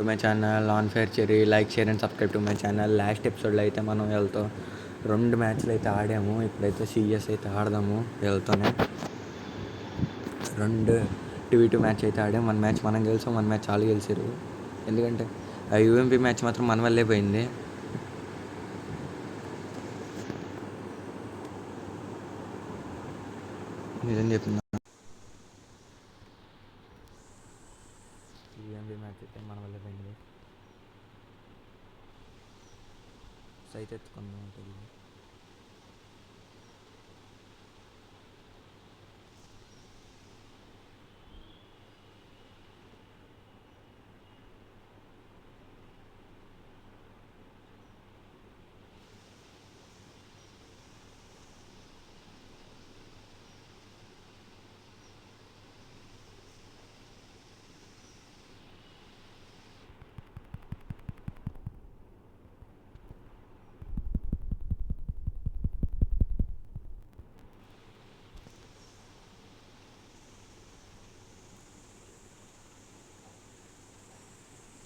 My channel on fair cherry like share and subscribe to my channel. Last ఎపిసోడ్లో అయితే మనం వీళ్ళతో 2 మ్యాచ్లు అయితే ఆడాము. ఇప్పుడైతే సిఎస్ అయితే ఆడదాము వీళ్ళతోనే. 2 2v2 మ్యాచ్ అయితే ఆడాము. 1 మ్యాచ్ మనం గెలిచాం, 1 మ్యాచ్ వాళ్ళు గెలిచారు. ఎందుకంటే ఆ యూఎంపీ మ్యాచ్ మాత్రం మన వల్లే పోయింది. నిజం చెప్తున్నా, యూఎంపీ మ్యాచ్ అయితే మన వల్లే పోయింది. సైట్ ఎత్తుకుందాం ఉంటుంది.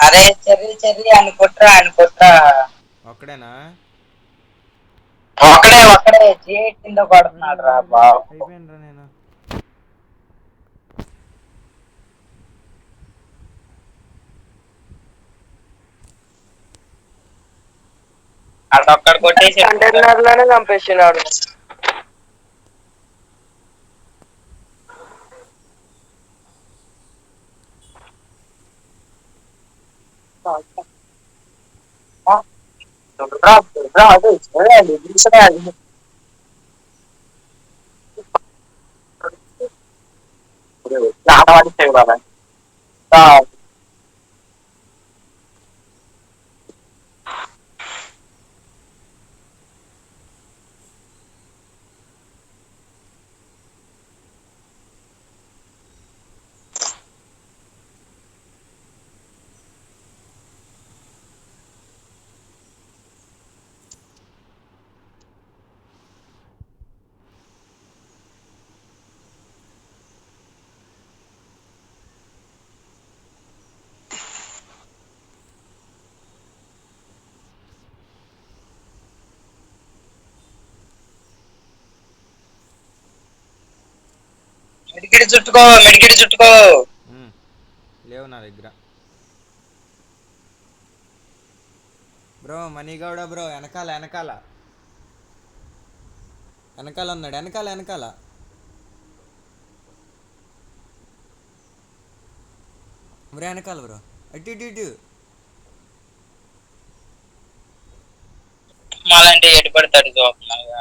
అరే చెర్రీ చెర్రీ అని కొట్రా ఒక్కడేనా? ఒక్కడే జీఐ కింద కొడుతున్నాడు రా బాబు. అయిపోయినరా నేను. అక్కడొక్కడ కొట్టేసి కంటైనర్ లోనే చంపేసినాడు. మెడికిడి చుట్టుకో. లేవు నా దగ్గర. బ్రో మనీగౌడ బ్రో, వెనకాల ఉన్నాడు. వెనకాల బ్రో, వెనకాల బ్రో. అటు మాలంటే ఎటు పడతాడు చూస్తున్నాగా.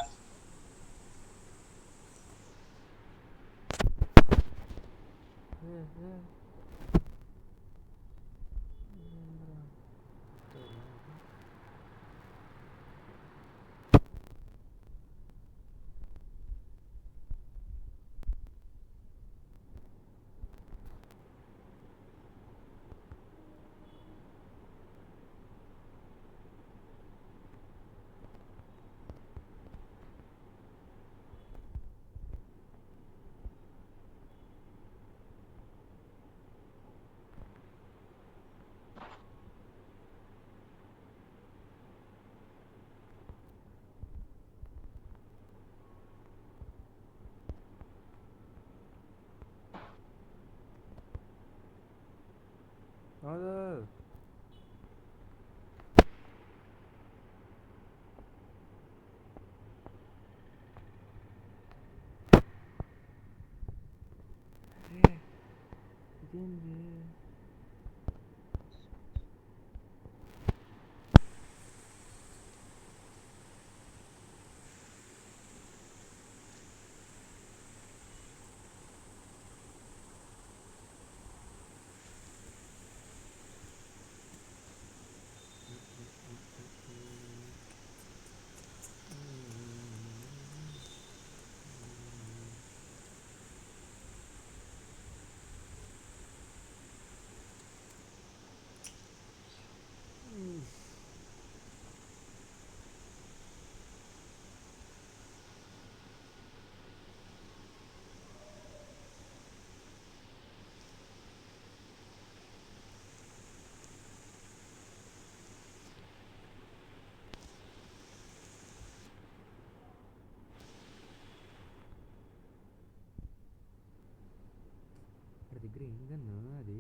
ఇంకన్నా అది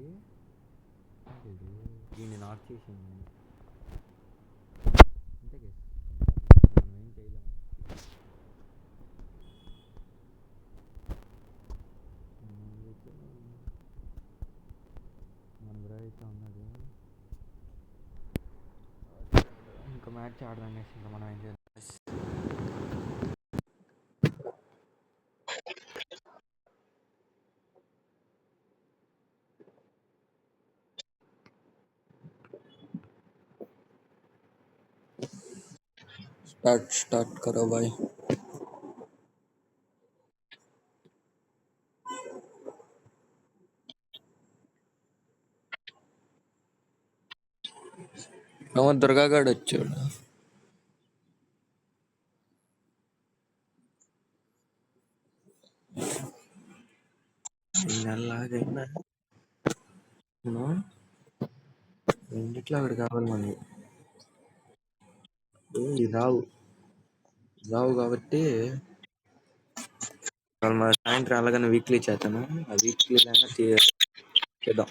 అదేడు దీన్ని నాట్ చేసింది అంతే గైస్ మనం ఏం చేయలేము మన బ్రో అయితే ఉన్నాడు ఇంకా మ్యాచ్ ఆడదాం గైస్ ఇంకా మనం ఏం చేయాలి స్టార్ట్ करो भाई దుర్గా గాడు వచ్చాడు నెలలాగైనా రెండిట్లో అక్కడ కావాలి మనకి రావు రావు కాబట్టి మన సాయంత్రం అలాగనే వీక్లీ చేద్దాము ఆ వీక్లీ చేద్దాం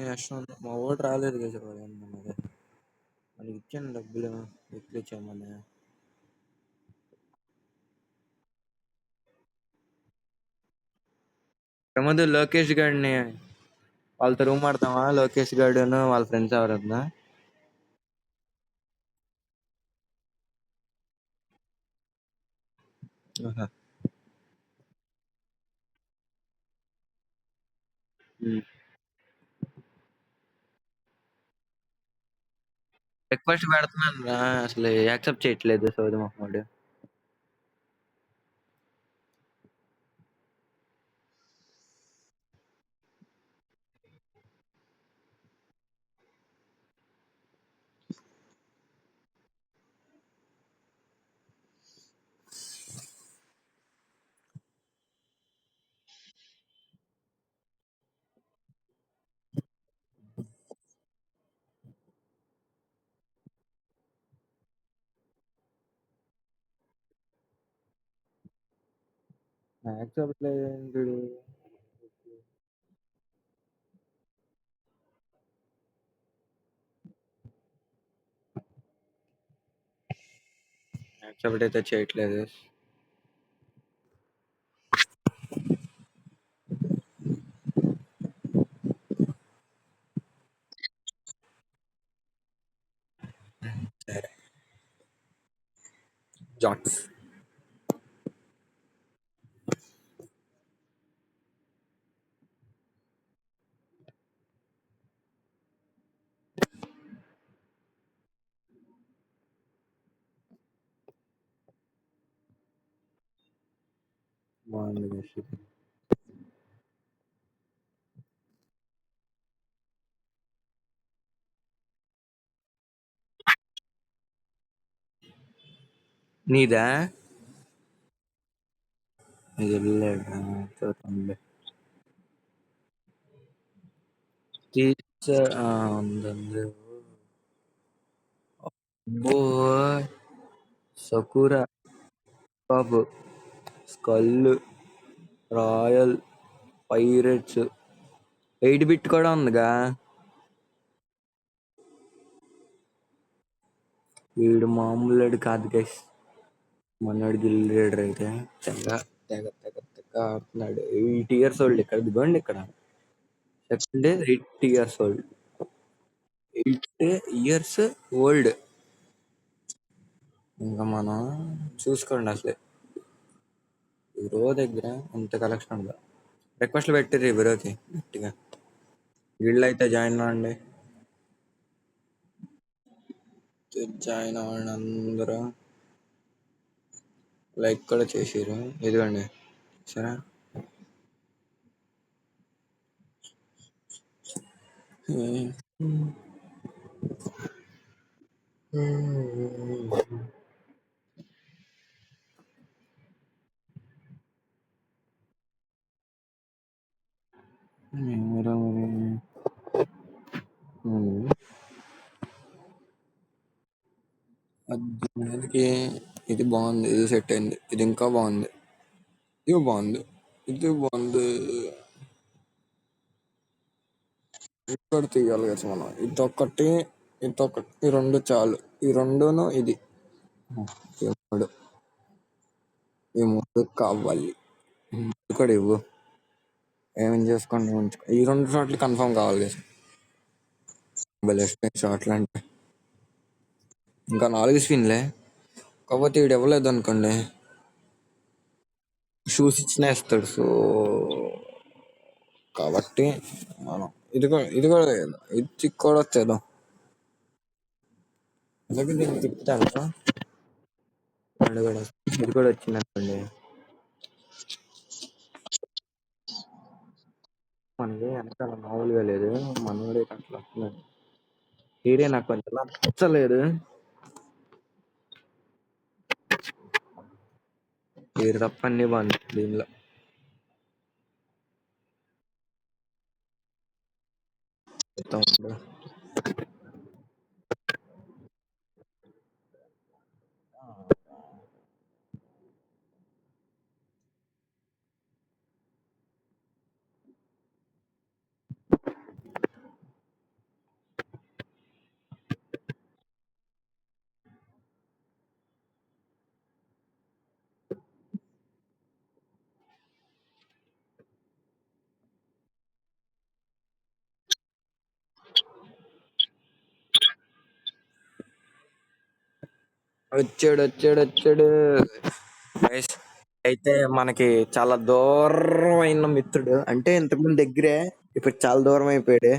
యశ్వంత్ మా ఓటు రాలేదు కదా మనకి ఇచ్చాను డబ్బులు వీక్లీ చేయమని ప్రమోద్ లోకేష్ గాడిని వాళ్ళతో రూమ్ ఆడతావా లోకేష్ గార్డును వాళ్ళ ఫ్రెండ్స్ ఎవరన్నా రిక్వెస్ట్ పెడుతున్నాను రా అసలు యాక్సెప్ట్ చేయట్లేదు సౌదీ మహమ్మద్ యాక్సెప్ట్ లేదు యాక్సెప్ట్ అయితే చేయట్లేదు సరే జాట్స్ బాగుంది guys ఇది. నీదా ఇది వెళ్ళాడు చూడండి టీచర్ ఉందండి అబ్బో Sakura pub skull royal pirates 8 bit కూడా ఉందిగా వీడు మామూలు కాదు గైస్ మనోడు గిల్ లీడర్ అయితే తెగ తెగ తెగ తెగ ఆడుతున్నాడు 8 years ఓల్డ్ ఇక్కడ ఇదిగోండి ఇక్కడ second 8 years old 8 years old ఇంకా మనం చూసుకోండి అసలు బ్రో దగ్గర ఎంత కలెక్షన్ ఉందో రిక్వెస్ట్లు పెట్టిర్రు బ్రోకి గట్టిగా వీళ్ళు అయితే జాయిన్ అవ్వండి జాయిన్ అవ్వండి అందరూ లైక్ కూడా చేసిర్రు ఇదిగోండి సరే దీనికి ఇది బాగుంది ఇది సెట్ అయింది ఇది ఇంకా బాగుంది ఇది బాగుంది ఇది బాగుంది. ఇక్కడ తీయాలి కదా మనం. ఇదొకటి, ఇదొకటి, ఈ రెండు చాలు. ఈ రెండును ఇది. ఈ మూడు, ఈ మూడు కావాలి. ఇక్కడ ఇవ్వు. ఏమేం చేసుకోండి ఉంచుకో. ఈ రెండు షాట్లు కన్ఫర్మ్ కావాలి కదా. బెస్ట్ షాట్లు అంటే ఇంకా 4 స్పిన్లే. కాకపోతే వీడు ఇవ్వలేదు అనుకోండి, షూస్ ఇచ్చినా ఇస్తాడు. సో కాబట్టి మనం ఇది కూడా వచ్చేద్దాం. అలాగే దీన్ని తిప్పుతాను. ఇది కూడా వచ్చింది అనుకోండి, మనకి వెనకాల మామూలుగా లేదు. మనోడే అట్లా వస్తున్నాడు. హీరే నాకు కొంచెం నచ్చలేదు. హీరో తప్ప అన్ని బాగుంది దీనిలో. మొత్తం ఇప్పుడు వచ్చాడు. Guys, అయితే మనకి చాలా దూరమైన మిత్రుడు, అంటే ఇంతకుముందు దగ్గరే, ఇప్పుడు చాలా దూరం అయిపోయాడు.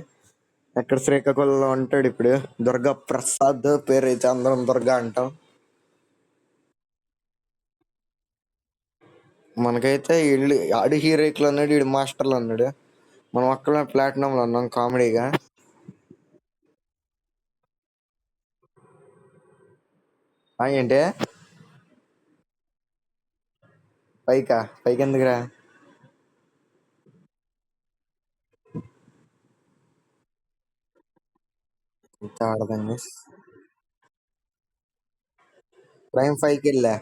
ఎక్కడ శ్రీకాకుళంలో ఉంటాడు ఇప్పుడు. దుర్గా ప్రసాద్ పేరు అయితే అందరం దుర్గా అంటాం. మనకైతే వీళ్ళు ఆడు హీరోయిక్లు అన్నాడు, వీడు మాస్టర్లు అన్నాడు. మనం అక్కడ ప్లాటినంలో ఉన్నాం కామెడీగా. ఏంటి పైకి ఎందుకురా? ఇంత ఆడదండి. ప్రైమ్ 5కి వెళ్ళా.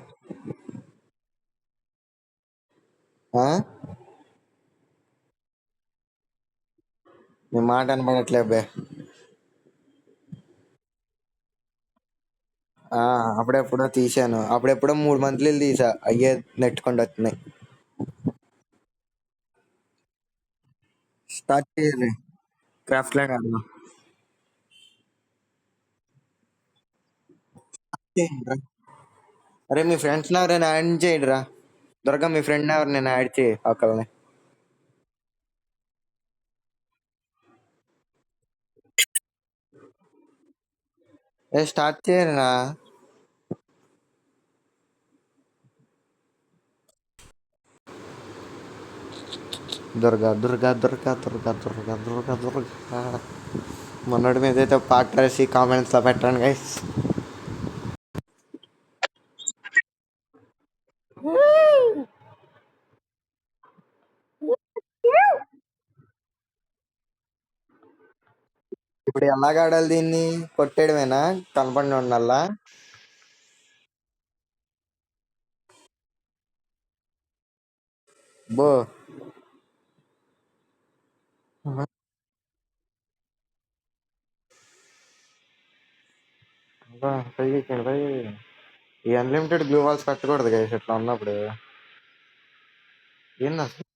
నీ మాట అనబడట్లే అబ్బాయి. అప్పుడెప్పుడో తీసాను. అప్పుడెప్పుడో 3 మంత్లు తీసా. అయ్యే నెట్టుకుంటూ వస్తున్నాయి. స్టార్ట్ చేయాలి క్రాఫ్ట్ ల్యాండ్ ఆడదాం. చేయండిరా. అరే మీ ఫ్రెండ్స్ ఎవరైనా యాడ్ చేయండి రా. దుర్గా మీ ఫ్రెండ్ ఎవరు, నేను యాడ్ చేయి ఒకళ్ళని. స్టార్ట్ చేయరా. దుర్గా. మొన్నటి మీద అయితే పాట రాసి కామెంట్స్ లో పెట్టండి గైస్. ఇప్పుడు ఎలాగ ఆడాలి దీన్ని? కొట్టేయడమేనా? కనపడి ఉండాలా? బో ఈ అన్లిమిటెడ్ గ్లూ వాల్స్ పెట్టకూడదు గైస్ ఇట్లా ఉన్నప్పుడు. ఏంది అసలు?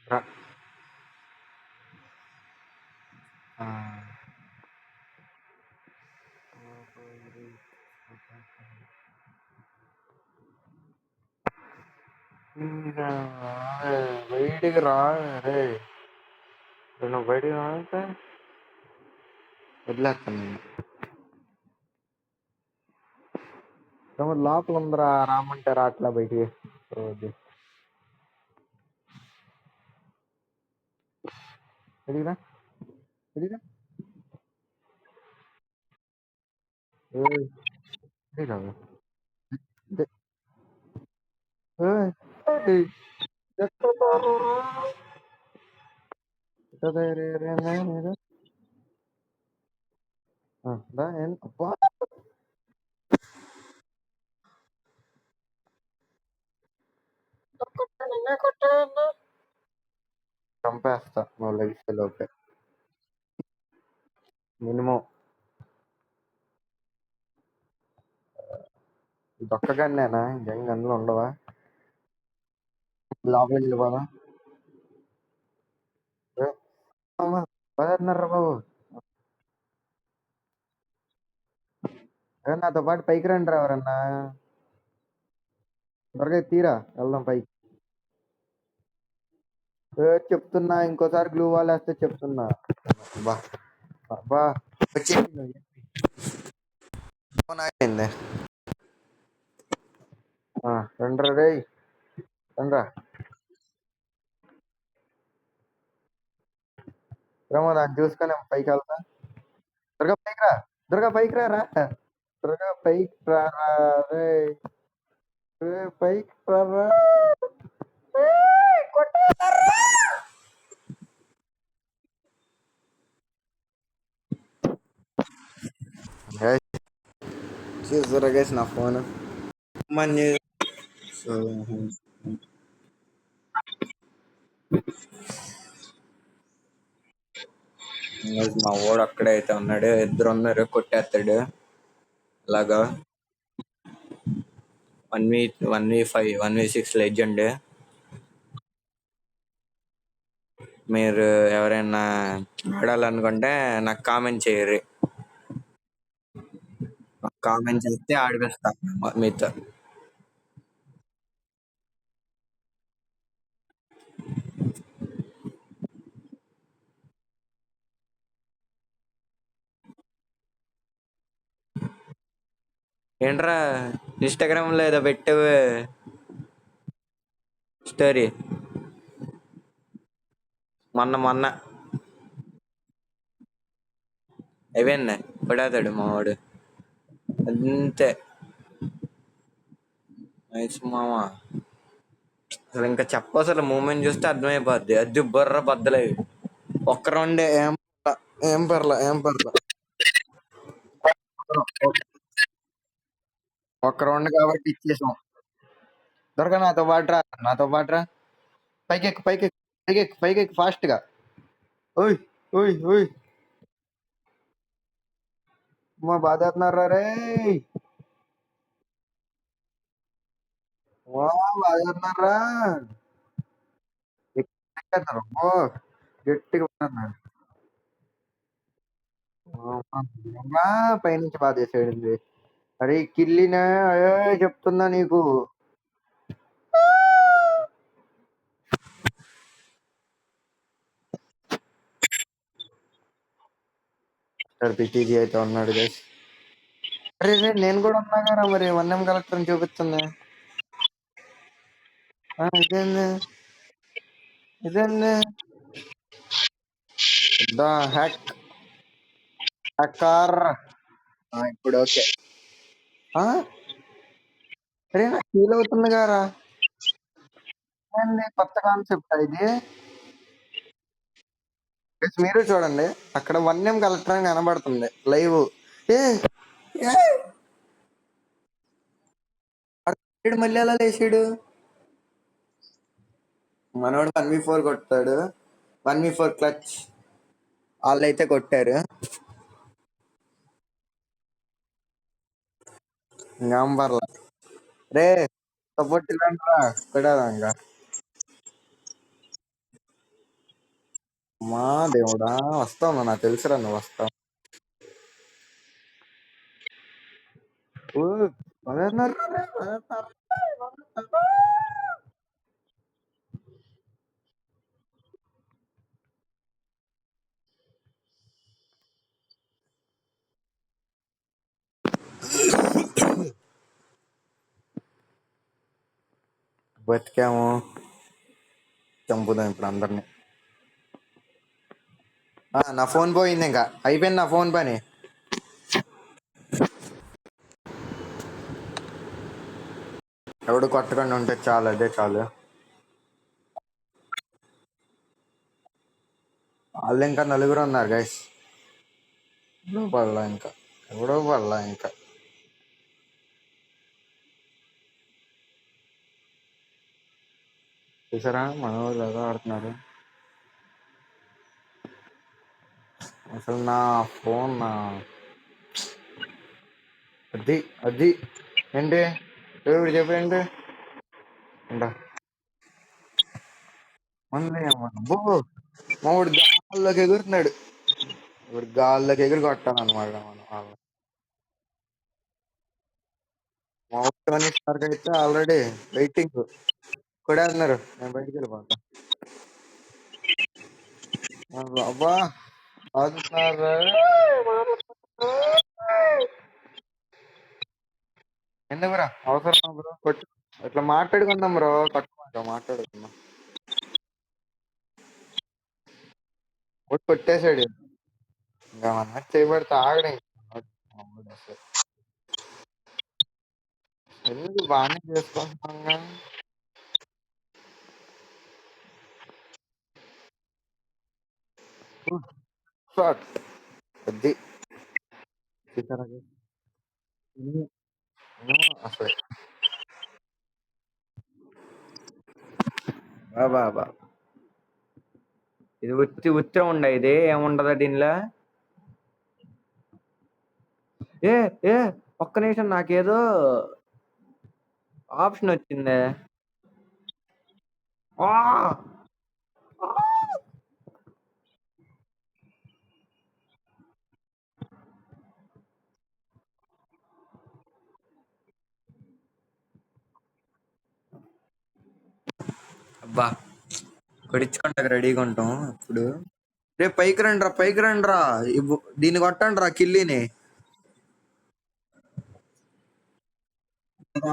రా. ఆ. బయటికి రా. రే నువ్వు బయటికి రా అంటే వదిలేస్తాను నేను. లోపల ఉందరా, రామంటే రాట్లా బయటికి. రోజు ఎడిగిరా ఎడిగిరా ఏయ్, ఎడిగిరా దే- ఏయ్, ఏయ్, ఎక్కడ అబ్బా చంపేస్తా నువ్వు లెగిసే లోపే మినిమం దొక్కగానేనా ఇంకేం గన్నులు ఉండవా లోపలికి వెళ్ళిపోదా పదేస్తున్నారా బాబు నాతో పాటు పైకి రండి రా ఎవరన్నా త్వరగా తీరా వెళ్దాం పైకి చెప్తున్నా ఇంకోసారి గ్లూ వాల్ వేస్తే చెప్తున్నా బా అబ్బా వచ్చేసింది ఫోన్ ఆగింది రండ్రా రే రండ్రా ఏమో దాన్ని చూసుకొని పైకి వెళ్తా త్వరగా పైకి రా త్వరగా పైకి రా త్వరగా పైకి రారా రే పైకి రారా చూసారా గైస్ నా ఫోన్ మనీ మా వాడు అక్కడే అయితే ఉన్నాడు ఇద్దరు ఉన్నారు కొట్టేస్తాడు అలాగా 1v5 1v6 లెజెండ్ మీరు ఎవరైనా ఆడాలనుకుంటే నాకు కామెంట్ చేయరు కామెంట్ చేస్తే ఆడిపిస్తా మీతో ఏంట్రా ఇన్స్టాగ్రామ్ లో ఏదో పెట్టావు స్టోరీ మొన్న మొన్న అయిపోయింది పడేతాడు మా వాడు అంతే నైస్ మామ అసలు ఇంకా అసలు మూమెంట్ చూస్తే అర్థమైపోద్ది అది బుర్ర బద్దలవి ఒక్క రౌండే ఏం పర్లా ఒక్క రౌండ్ కాబట్టి ఇచ్చేసాం దొరక నాతో పాటురా పైకి ఫాస్ట్ గా ఓయ్ ఓయ్ ఓయ్ మా బాధేస్తున్నారా రే వా బాధేస్తున్నారా ఎక్కేస్తున్నారు ఓ గట్టిగా ఉన్నారు పైనుంచి బాధేసాడు అరే కిల్లినా అయ్యో చెప్తున్నా నీకు పిటీజీ అయితే ఉన్నాడు గైస్ అరే రే నేను కూడా ఉన్నా కదా మరి 1M కలెక్టర్ అని చూపిస్తుంది ఇదేంది ఇదేంది ద హ్యాకర్ ఇప్పుడు ఓకే అరే నాకు ఫీల్ అవుతుంది గారా ఏంది కొత్త కాన్సెప్ట్ ఇది Guys, మీరు చూడండి అక్కడ 1M కలెక్టర్ అని కనబడుతుంది లైవ్ ఏ ఏ, వీడు మళ్ళీ ఎలా లేచాడు మనోడు 1v4 కొట్టాడు 1v4 క్లచ్ వాళ్ళు అయితే కొట్టారు ఇంకంబర్లా రే సపోర్ట్ ఇలాంట్రా కొట్టేదా ఇంకా మా దేవుడా వస్తావు నాకు తెలుసురా నువ్వు వస్తావు ఓ, వదలన్నారు రే, వదలన్నారు. బతికాము చంపుదాం ఇప్పుడు అందరిని నా ఫోన్ పోయింది, ఇంకా అయిపోయింది నా ఫోన్ పని. ఎవడు కొట్టకుండా ఉంటే చాలు, అదే చాలు. వాళ్ళు ఇంకా నలుగురు ఉన్నారు గైస్. ఎవడో పడలా ఇంకా చూసారా మన వాళ్ళు ఎలా ఆడుతున్నారు. అసలు నా ఫోన్ అది అది ఏంటి ఇప్పుడు చెప్పేంటి అంట అబ్బో, మావాడు గాల్లోకి ఎగురుతున్నాడు. ఇప్పుడు గాల్లోకి ఎగురు కొట్టాలన్నమాట మనం వాళ్ళని. టోనీ స్టార్క్ అయితే ఆల్రెడీ వెయిటింగ్ కూడా అన్నారు, నేను బయటికి వెళ్ళిపోతా. అబ్బా ఆడుతున్నారు. ఎందుకు బ్రో, అవసరం బ్రో, కొట్టు. ఇట్లా మాట్లాడుకుందాం బ్రో, కొట్టమాట మాట్లాడుకుందాం. కొట్టేసాడు ఇంకా, మన చేయబడితే ఆగడే. ఎందుకు బాగానే చేసుకుంటున్నాగా. షాట్ అది చూసారా? అసలు బాబా ఇది ఉత్తి ఉండ, ఇది ఏముండదా దీనిలో. ఏ ఏ ఒక్క నిమిషం, నాకేదో ఆప్షన్ వచ్చిందే. ఆ! ఆ! అబ్బా, కొడించుకుంటా రెడీగా ఉంటాం ఇప్పుడు. రేపు పైకి రండి రా. దీన్ని కొట్టండి రా, కిల్లీని.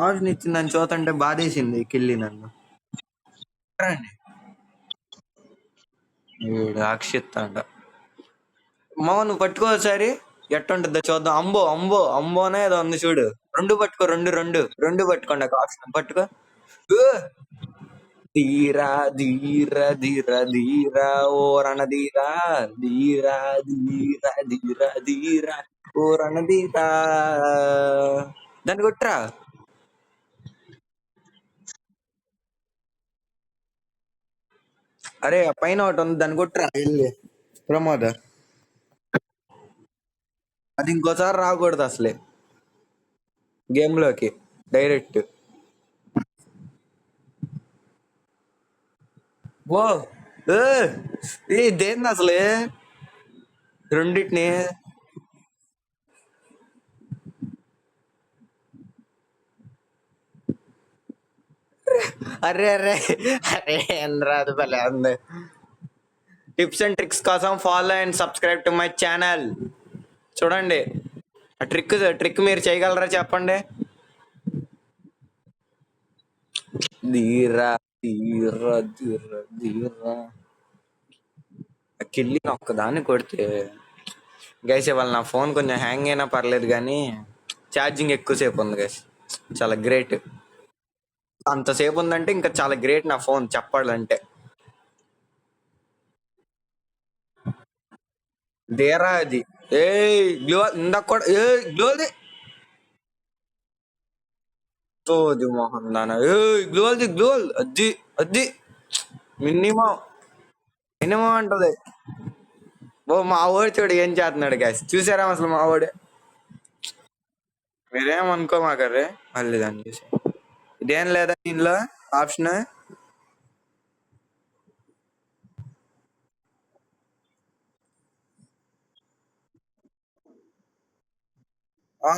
ఆప్షన్ ఇచ్చిందని చూతంటే బాధేసింది కిల్లీ నన్ను. రండి, వీడు అక్షిత్ అంట. మామ నువ్వు పట్టుకో ఒకసారి, ఎట్టుంటుందో చూద్దాం. అంబో అంబో అంబోనే ఏదో ఉంది చూడు. రెండు పట్టుకో, రెండు రెండు రెండు పట్టుకోండి, ఒక ఆప్షన్ పట్టుకో. ఊ! ధీరా ధీరా ధీరా ధీరా ఓ రణధీరా, ధీరా ధీరా ధీరా ధీరా ఓ రణధీరా. దాన్ని కొట్రా. అరే ఆ పైన ఒకటి ఉంది, దాన్ని కొట్రా వెళ్ళి. ప్రమోద్, అది ఇంకోసారి రాకూడదు అసలే గేమ్ లోకి డైరెక్ట్. ఓ ఏ, ఇదేంది అసలే రెండింటిని. అరే అరే అరే, ఏం రాదు భలే ఉంది. టిప్స్ అండ్ ట్రిక్స్ కోసం follow and subscribe to my channel. చూడండి, ఆ ట్రిక్ మీరు చేయగలరా చెప్పండి. ధీరా ధీరా ధీరా ధీరా. కిల్లి ఒక్కదాన్ని కొడితే గైస్, ఇవాళ నా ఫోన్ కొంచెం హ్యాంగ్ అయినా పర్లేదు కానీ ఛార్జింగ్ ఎక్కువసేపు ఉంది గైస్. చాలా గ్రేట్. అంతసేపు ఉందంటే ఇంకా చాలా గ్రేట్ నా ఫోన్ చెప్పాలంటే. ధీరా అది. ఏ గ్లో ఇందాక కూడా, ఏ గ్లోది తోది మోహన్ దాన. ఏ గ్లోల్ అది అది మినిమం మినిమం అంటది. ఓ మా ఓడి చూడు ఏం చేస్తున్నాడు గ్యాస్, చూసారా అసలు మా ఓడి. మీరేమనుకోమాకర్రే మళ్ళీ దాన్ని చూసి. ఇదేం లేదా దీనిలో ఆప్షన్.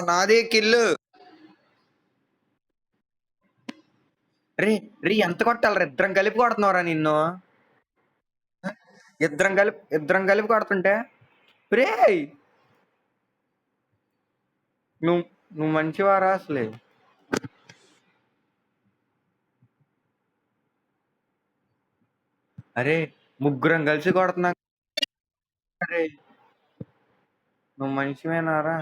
నాది కిల్లు. రే రే, ఎంత కొట్టాలరా, ఇద్దరం కలిపి కొడుతున్నావురా నిన్ను. ఇద్దరం కలిపి కొడుతుంటే రే. నువ్వు నువ్వు మంచివారా అసలే. అరే ముగ్గురం కలిసి కొడుతున్నాం. అరే నువ్వు మనిషివేనారా?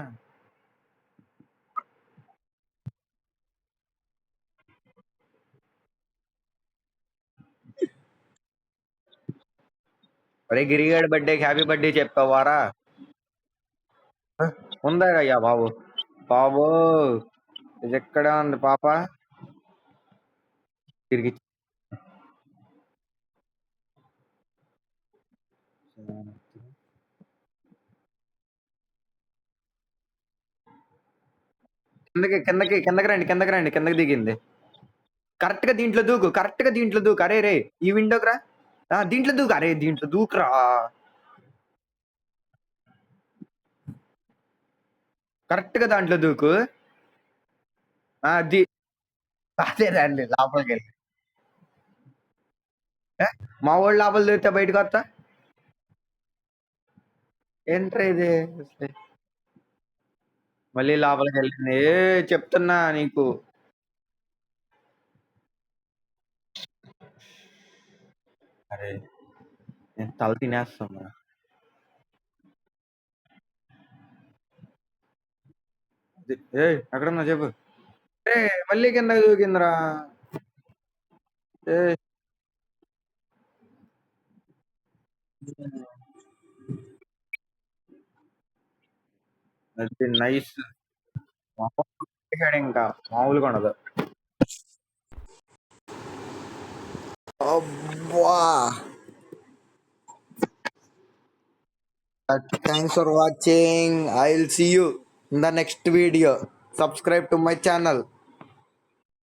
ఒరే గిరిగాడి బర్త్డేకి హ్యాపీ బర్త్డే చెప్పావారా? ఉందా అయ్యా బాబు? బాబు ఇది ఎక్కడ ఉంది పాప? తిరిగి కిందకి రండి కిందకి దిగింది. కరెక్ట్ గా దీంట్లో దూకు, కరెక్ట్ గా దీంట్లో దూకు. అరే రే ఈ విండోకి రా. దీంట్లో దూకు, అరే దీంట్లో దూకురా. కరెక్ట్ గా దాంట్లో దూకు. అది అదే రండి లోపలికి వెళ్ళి. మా వాళ్ళు లోపల దూరితే బయటకు వస్తా. ఏంట్రా ఇది? మళ్ళీ లోపలికి వెళ్ళింది. చెప్తున్నా నీకు. అరే నేను తల తినేస్తున్నా. ఎక్కడున్నా చెప్పు. మళ్ళీ కింద దూకిందిరా. ఏ అది నైస్. ఇంకా మామూలుగా ఉండదు. అబ్బా. Thanks for watching. I'll see you in the next video. Subscribe to my channel.